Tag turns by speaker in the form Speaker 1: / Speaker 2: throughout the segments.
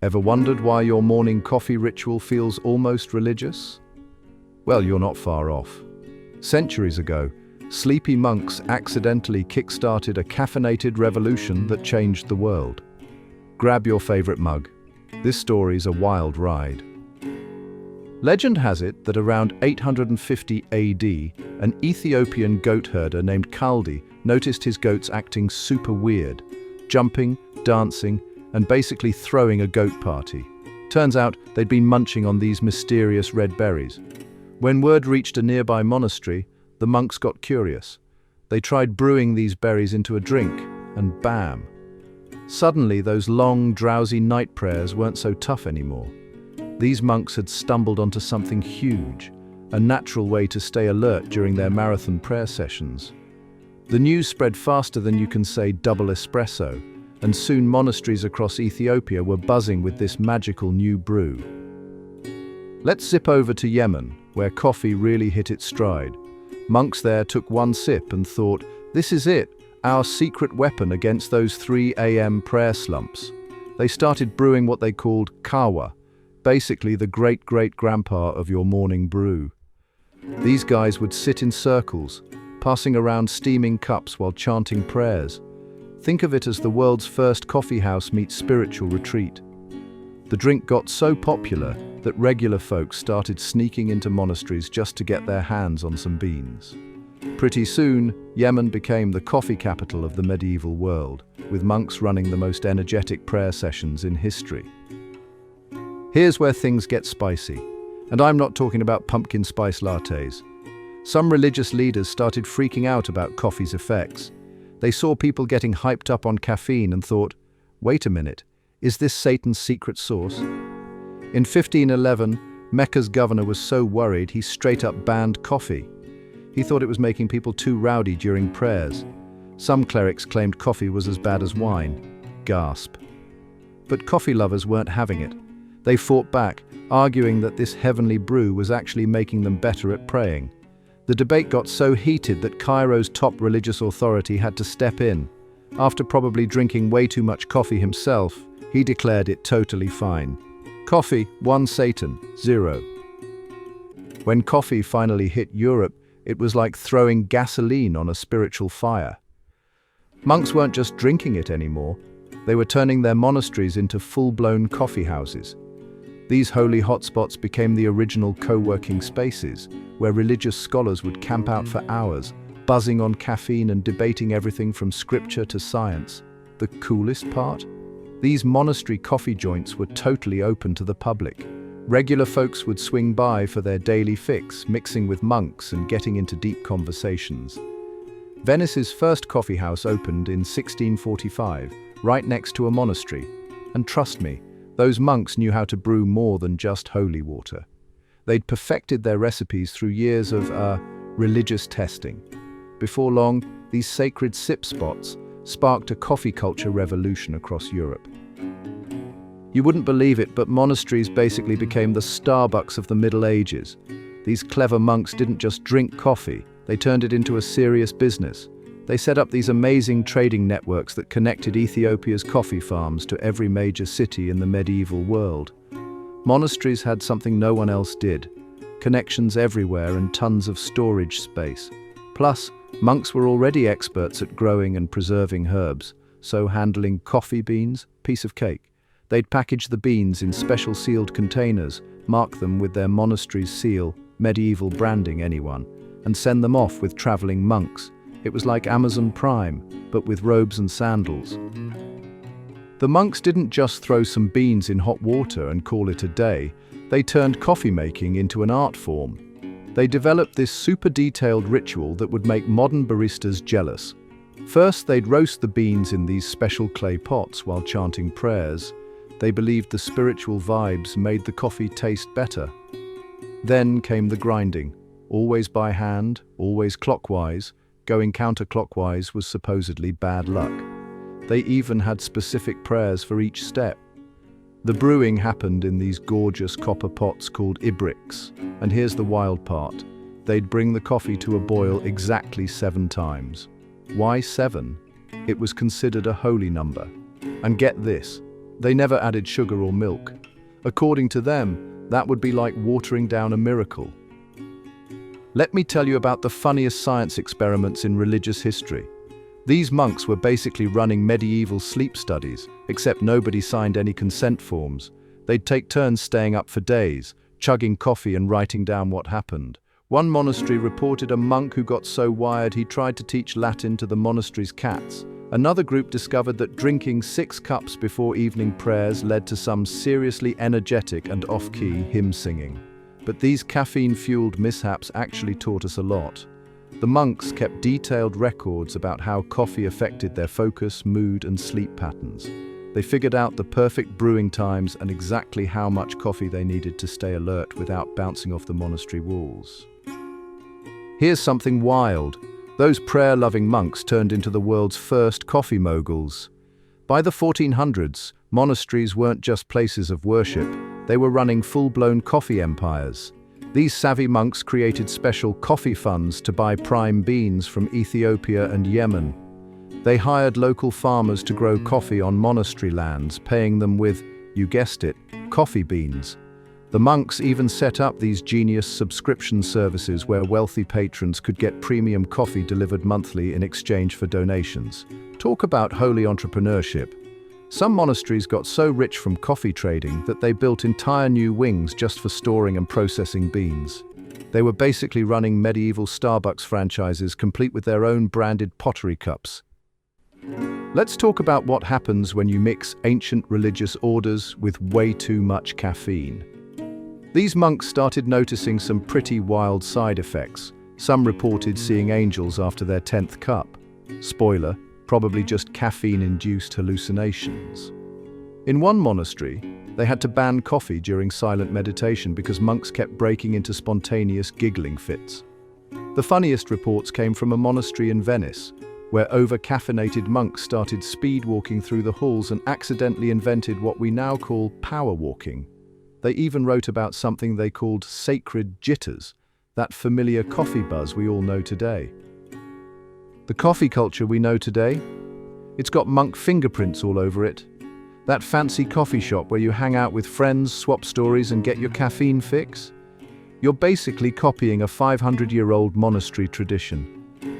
Speaker 1: Ever wondered why your morning coffee ritual feels almost religious? Well, you're not far off. Centuries ago, sleepy monks accidentally kick-started a caffeinated revolution that changed the world. Grab your favorite mug. This story's a wild ride. Legend has it that around 850 AD, an Ethiopian goat herder named Kaldi noticed his goats acting super weird, jumping, dancing, and basically throwing a goat party. Turns out they'd been munching on these mysterious red berries. When word reached a nearby monastery, the monks got curious. They tried brewing these berries into a drink, and bam! Suddenly, those long, drowsy night prayers weren't so tough anymore. These monks had stumbled onto something huge, a natural way to stay alert during their marathon prayer sessions. The news spread faster than you can say double espresso, and soon monasteries across Ethiopia were buzzing with this magical new brew. Let's zip over to Yemen, where coffee really hit its stride. Monks there took one sip and thought, this is it, our secret weapon against those 3 a.m. prayer slumps. They started brewing what they called kawa, basically the great-great-grandpa of your morning brew. These guys would sit in circles, passing around steaming cups while chanting prayers. Think of it as the world's first coffee house meets spiritual retreat. The drink got so popular that regular folks started sneaking into monasteries just to get their hands on some beans. Pretty soon, Yemen became the coffee capital of the medieval world, with monks running the most energetic prayer sessions in history. Here's where things get spicy, and I'm not talking about pumpkin spice lattes. Some religious leaders started freaking out about coffee's effects. They saw people getting hyped up on caffeine and thought, wait a minute, is this Satan's secret sauce? In 1511, Mecca's governor was so worried he straight up banned coffee. He thought it was making people too rowdy during prayers. Some clerics claimed coffee was as bad as wine. Gasp. But coffee lovers weren't having it. They fought back, arguing that this heavenly brew was actually making them better at praying. The debate got so heated that Cairo's top religious authority had to step in. After probably drinking way too much coffee himself, he declared it totally fine. Coffee, 1 Satan, 0. When coffee finally hit Europe, it was like throwing gasoline on a spiritual fire. Monks weren't just drinking it anymore, they were turning their monasteries into full-blown coffee houses. These holy hotspots became the original co-working spaces, where religious scholars would camp out for hours, buzzing on caffeine and debating everything from scripture to science. The coolest part? These monastery coffee joints were totally open to the public. Regular folks would swing by for their daily fix, mixing with monks and getting into deep conversations. Venice's first coffee house opened in 1645, right next to a monastery. And trust me, those monks knew how to brew more than just holy water. They'd perfected their recipes through years of religious testing. Before long, these sacred sip spots sparked a coffee culture revolution across Europe. You wouldn't believe it, but monasteries basically became the Starbucks of the Middle Ages. These clever monks didn't just drink coffee, they turned it into a serious business. They set up these amazing trading networks that connected Ethiopia's coffee farms to every major city in the medieval world. Monasteries had something no one else did: connections everywhere and tons of storage space. Plus, monks were already experts at growing and preserving herbs, so handling coffee beans, piece of cake. They'd package the beans in special sealed containers, mark them with their monastery's seal, medieval branding anyone, and send them off with traveling monks. It was like Amazon Prime, but with robes and sandals. The monks didn't just throw some beans in hot water and call it a day. They turned coffee making into an art form. They developed this super detailed ritual that would make modern baristas jealous. First, they'd roast the beans in these special clay pots while chanting prayers. They believed the spiritual vibes made the coffee taste better. Then came the grinding, always by hand, always clockwise. Going counterclockwise was supposedly bad luck. They even had specific prayers for each step. The brewing happened in these gorgeous copper pots called ibriks. And here's the wild part. They'd bring the coffee to a boil exactly 7 times. Why 7? It was considered a holy number. And get this, They never added sugar or milk. According to them, that would be like watering down a miracle. Let me tell you about the funniest science experiments in religious history. These monks were basically running medieval sleep studies, except nobody signed any consent forms. They'd take turns staying up for days, chugging coffee and writing down what happened. One monastery reported a monk who got so wired he tried to teach Latin to the monastery's cats. Another group discovered that drinking 6 cups before evening prayers led to some seriously energetic and off-key hymn singing. But these caffeine-fueled mishaps actually taught us a lot. The monks kept detailed records about how coffee affected their focus, mood, and sleep patterns. They figured out the perfect brewing times and exactly how much coffee they needed to stay alert without bouncing off the monastery walls. Here's something wild. Those prayer-loving monks turned into the world's first coffee moguls. By the 1400s, monasteries weren't just places of worship, they were running full-blown coffee empires. These savvy monks created special coffee funds to buy prime beans from Ethiopia and Yemen. They hired local farmers to grow coffee on monastery lands, paying them with, you guessed it, coffee beans. The monks even set up these genius subscription services where wealthy patrons could get premium coffee delivered monthly in exchange for donations. Talk about holy entrepreneurship. Some monasteries got so rich from coffee trading that they built entire new wings just for storing and processing beans. They were basically running medieval Starbucks franchises complete with their own branded pottery cups. Let's talk about what happens when you mix ancient religious orders with way too much caffeine. These monks started noticing some pretty wild side effects. Some reported seeing angels after their 10th cup. Spoiler, probably just caffeine-induced hallucinations. In one monastery, they had to ban coffee during silent meditation because monks kept breaking into spontaneous giggling fits. The funniest reports came from a monastery in Venice, where over-caffeinated monks started speed-walking through the halls and accidentally invented what we now call power walking. They even wrote about something they called sacred jitters, that familiar coffee buzz we all know today. The coffee culture we know today? It's got monk fingerprints all over it. That fancy coffee shop where you hang out with friends, swap stories, and get your caffeine fix? You're basically copying a 500-year-old monastery tradition.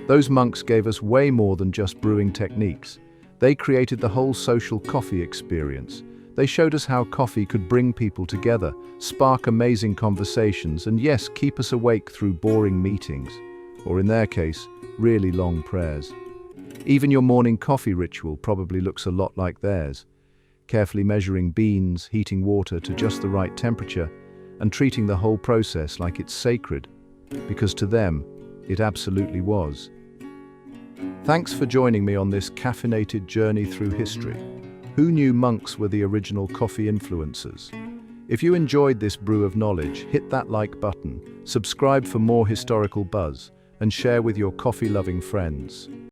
Speaker 1: Those monks gave us way more than just brewing techniques. They created the whole social coffee experience. They showed us how coffee could bring people together, spark amazing conversations, and yes, keep us awake through boring meetings, or in their case, really long prayers. Even your morning coffee ritual probably looks a lot like theirs, carefully measuring beans, heating water to just the right temperature, and treating the whole process like it's sacred, because to them, it absolutely was. Thanks for joining me on this caffeinated journey through history. Who knew monks were the original coffee influencers? If you enjoyed this brew of knowledge, hit that like button, subscribe for more historical buzz, and share with your coffee-loving friends.